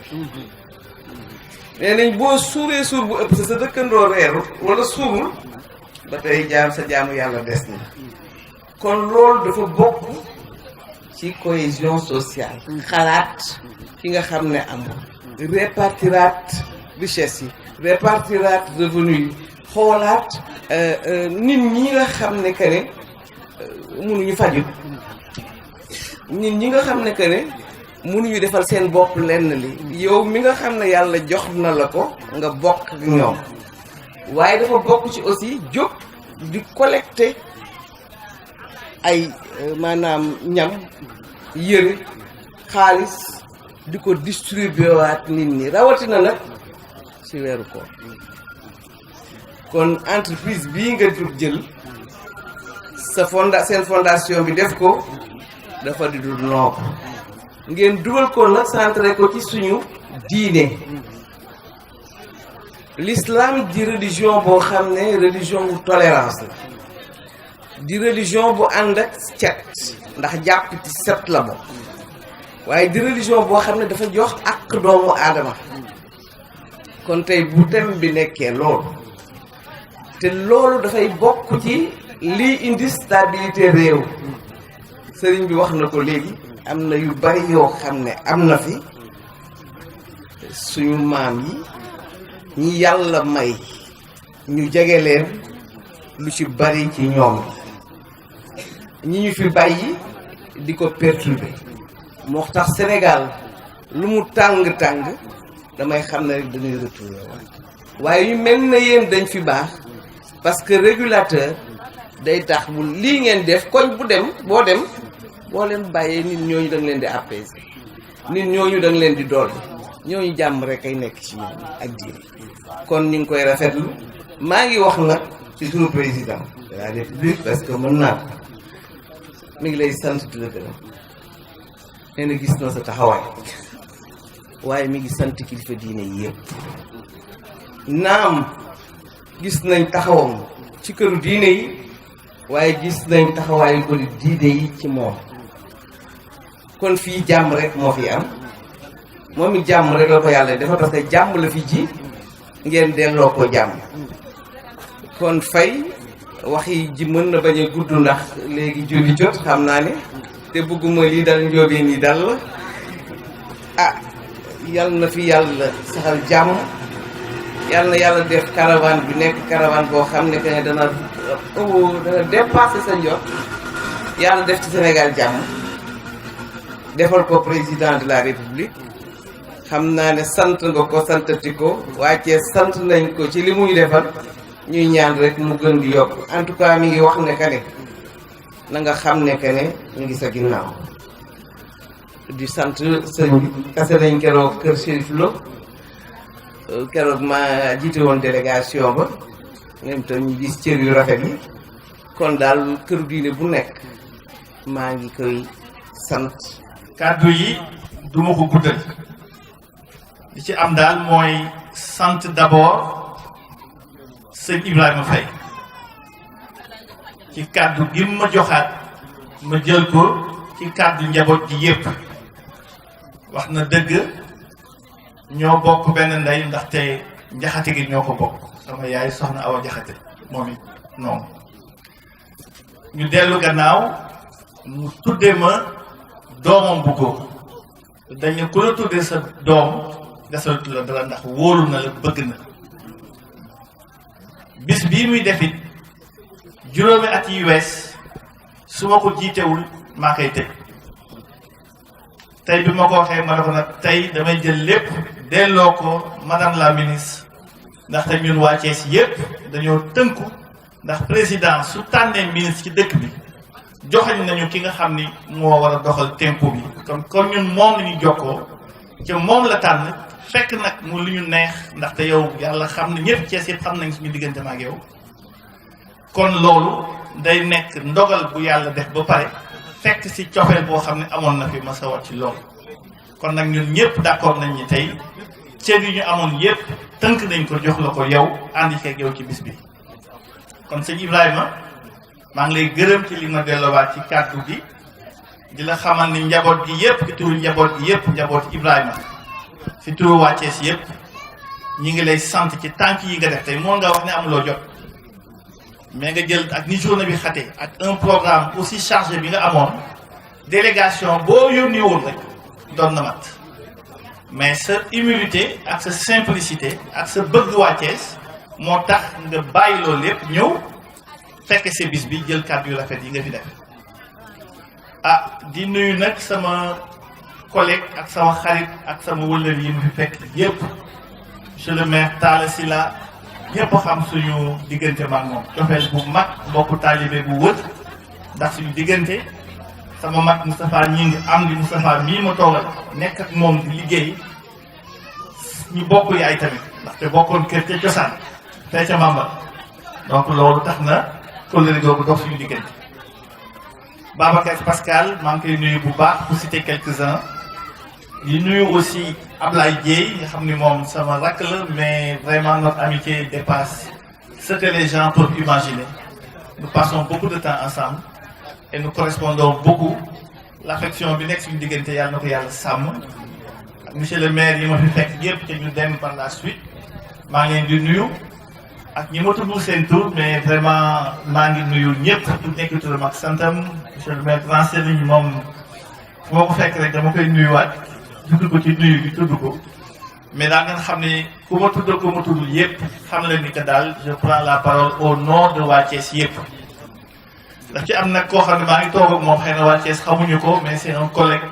S7: nee nañ boo suuree suur bu ëpp sa dëkkandoo reerul wala suurul ba tey sa jaamu yàlla des na kon loolu dafa bokk ci cohésion sociale xalaat ki nga xam ne amul répartiraat richesse yi répartiraat revenu yi xoolaat nit ñi nga xam ne que ne mënuñu faju nit ñi nga xam ne que ne mënuñu defal seen bopp lenn li yow mi nga xam ne yàlla jox na la ko nga bokk ak ñoom waaye dafa bokk ci aussi jóg di collecter ay maanaam ñam yëre xaalis di ko distribuer waat nit ñi rawatina nag ci weeru koor kon entreprise bii nga jël seen fondation bi def ko dafa di du nopp ngeen dugal ko nag centré ko ci suñu diine l'islam di religion boo xam ne religion bu tolérance la di religion bu ànd ak cet ndax jàpp ci set la bokk waaye di religion boo xam ne dafa jox ak doomu aadama kon tey bu thème bi nekkee loolu te loolu dafay bokk ci lii indi stabilité réew sëriñ bi wax na ko léegi am na yu bari yoo xam ne am na fi suñu maam yi ñi yàlla may ñu jege leen lu ci bari ci ñoom ñi ñu fi bàyyi di ko perturber moo tax Sénégal lu mu tàng-tàng damay xam ne rek dañuy retourné waaye yu mel na yéen dañ fi baax parce que régulateur day tax bu lii ngeen def koñ bu dem boo leen bàyyee nit ñooñu da nga leen di apaiser nit ñooñu da nga leen di dolli ñooñu jàmm rek ay nekk ci ñoom ak diine kon ñu ngi koy rafetlu maa ngi wax nag ci turu président de la république parce que mën naa ko mi ngi lay sant di la gërëm nee na gis na sa taxawaay waaye mi ngi sant kilifa diine yi yëpp naam gis nañ taxawam ci këru diine yi waaye gis nañ taxawaayu ko di diine yi ci moom kon fii jàmm rek moo fi am moom it jàmm rek la ko yàlla dafa parce que jàmm la fi ji ngeen delloo ko jàmm kon Faye wax yi ji mën na bañ a gudd ndax léegi julli jot xam naa ne te bëgguma lii dal njóobeen yi dal la ah yal na fi yàlla saxal jàmm yàlla na yàlla def caravane bi nekk caravane boo xam ne que ne dana dépasser sa njort yàlla def ci Sénégal jàmm defal ko président de la république xam naa ne sant nga ko santati ko wàccee sant nañ ko ci li muy defal ñuy ñaan rek mu gën di yokk en tout cas mi ngi wax ne que ne na nga xam ne que ne ñu ngi sa ginnaaw di sant sëñ bi kase nañ keroog kër Chérif Lo keroog ma jiite woon délégation ba même tam ñu gis cër yu rafet yi kon daal këru diine bu nekk maa ngi koy sant.
S8: kàddu yi duma ko guddal li ci am daal mooy sant d'abord sëñ Ibrahima Faye ci kàddu gi ma joxaat ma jël ko ci kàddu njaboot gi yépp wax na dëgg ñoo bokk benn ndey ndaxte njaxate gi ñoo ko bokk sama yaay soxna Awa Jaxate moom it noonu ñu dellu gannaaw mu tuddee ma doomam bu góor dañu ku la tuddee sa doom desalatu la dara ndax wóolu na la bëgg na bis bii muy defit juróomi at yi wees su ma ko jiitewul maa koy tëj tey bi ma ko waxee ma ne ko nag tey damay jël lépp delloo ko madame la ministre ndaxte ñun waa Thiès yépp dañoo tënku ndax président su tànnee ministre ci dëkk bi joxañ nañu ki nga xam ni moo war a doxal tempo bi kon ñun moom la ñu jokkoo ca moom la tànn fekk nag mu lu ñu neex ndaxte yow yàlla xam ne ñëpp Thiès yëpp xam nañ suñu diggante ma ak yow kon loolu day nekk ndogal bu yàlla def ba pare fekk ci cofeel boo xam ne amoon na fi ma sawar ci loolu kon nag ñun ñëpp d'accord nañ ni tey cër yi ñu amoon yëpp tënk nañ ko jox la ko yow àndi ceeg yow ci bis bi kon sëñ Ibrahima maa ngi lay gërëm ci li ma delloowaat ci kàddu gi di la xamal ni njaboot gi yëpp ci turu njaboot gi yëpp njaboot Ibrahima ci turu waa Thiès yëpp ñi ngi lay sant ci tànk yi nga def tey moo nga wax ne amuloo jot mais nga jël ak ni journée bi xate ak un programme aussi chargé bi nga amoon délégation boo yónni woon rek doon na mat mais sa humilité ak sa simplicité ak sa bëgg waa Thiès moo tax nga bàyyi loolu lépp ñëw fekk sa bis bi jël kàddu yu rafet yi nga fi def di nuyu nag sama collègue ak sama xarit ak sama wëllër yi mu fi fekk yépp monsieur le maire Talla Sylla ñëpp xam suñu diggante maag moom cofeel bu mag mbokku taalibe bu wët ndax suñu diggante sama mag Moustapha ñi ngi am di Moustapha mii ma toogal nekk ak moom di liggéey ñu bokk yaay tamit ndaxte bokkoon kër ca cosaan fee ca Mamba donc loolu tax na kóllëre googu dox suñu diggante Babacar Pascal maa ngi koy nuyu bu baax pour citer quelques-uns di nuyu aussi Ablaye Dieye nga xam ni moom sama rakk la mais vraiment notre amitié dépasse ce que les gens peuvent imaginer nous passons beaucoup de temps ensemble et nous correspondons beaucoup l'affection bi nekk suñu diggante yàlla na ko yàlla sàmm ak monsieur le maire yi ma fi fekk yëpp te ñu dem par la suite maa ngi leen di nuyu ak ñi ma tuddul seen tur mais vraiment maa ngi nuyu ñëpp ku nekk turam ak santam monsieur le maire Grand Serigne moom fu ma ko fekk rek dama koy nuyuwaat tudd ko ci nuyu bi tudd ko mais daal ngeen xam ne ku ma tudd ko ma tuddul yëpp xam leen ni que daal je prends la parole au nom de waa Thiès yëpp ndax ci am nag koo xam ne maa ngi toog ak moom xëy na waa Thiès xamuñu ko mais c'est un collègue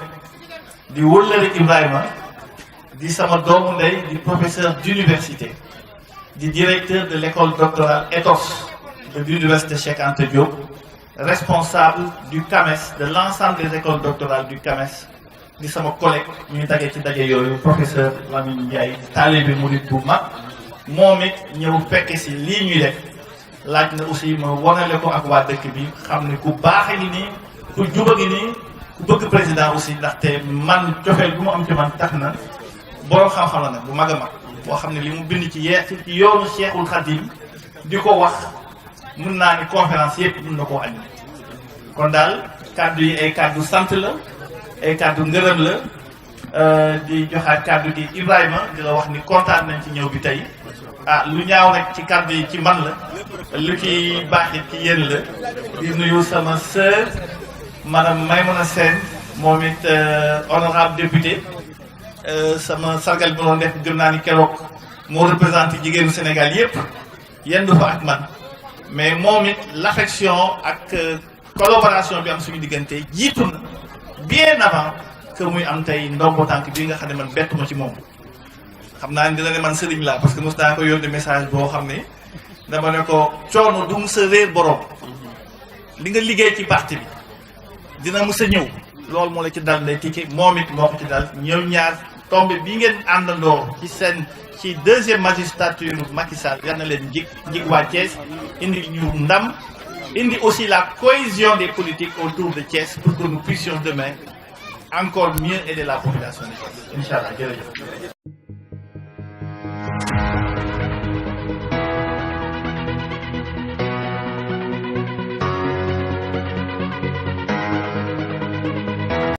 S8: di wëllëre Ibrahima di sama doomu ndey di professeur d'université di directeur de l'école doctorale Ethos de l'université Cheikh Anta Diop responsable du CAMES de l'ensemble des écoles doctorales du CAMES di sama collègue ñuy daje ci daje yooyu professeur Lamine Ndiaye taalibe murid bu mag moom it ñëw fekke si lii ñuy def laaj na aussi ma wanale ko ak waa dëkk bi xam ne ku baaxe ngi nii ku juba ngi nii ku bëgg président aussi ndaxte man cofeel bu mu am ci man tax na boroom xam-xam la nag bu mag a mag boo xam ne li mu bind ci ci yoonu Cheikhul Khadim di ko wax mun naa ni conférence yëpp mun na koo añ kon daal kàddu yi ay kàddu sant la ay kàddu ngërëm la di joxaat kàddu gi Ibrahima di la wax ni kontaan nañ ci ñëw bi tey lu ñaaw rek ci kàddu yi ci man la lu ci baax it ci yéen la di nuyu sama sœur madame Maïmouna Sène moom it honorable député sama sargal bi doon def gëm naa ni keroog moo représenté jigéenu Sénégal yépp yendu fa ak man mais moom it l'affection ak collaboration bi am suñu diggante jiitu na bien avant que muy am tey ndombo tànk bii nga xam ne man bett ma ci moom xam naa ne dina ne man sëriñ laa parce que mos naa ko yónnee message boo xam ne dama ne ko coono du mus a réer borom li nga liggéey ci parti bi dina mus a ñëw loolu moo la ci dal ndey tike moom it moo ko ci dal ñëw ñaar tombé bi ngeen àndandoo ci seen ci deuxième magistrature Macky Sall yal na leen jig waa Thiès indi ñu ndam indi aussi la cohésion des politiques autour de Thiès pour que nous puissions demain encore mieux aider la population de Thiès incha allah jërëjëf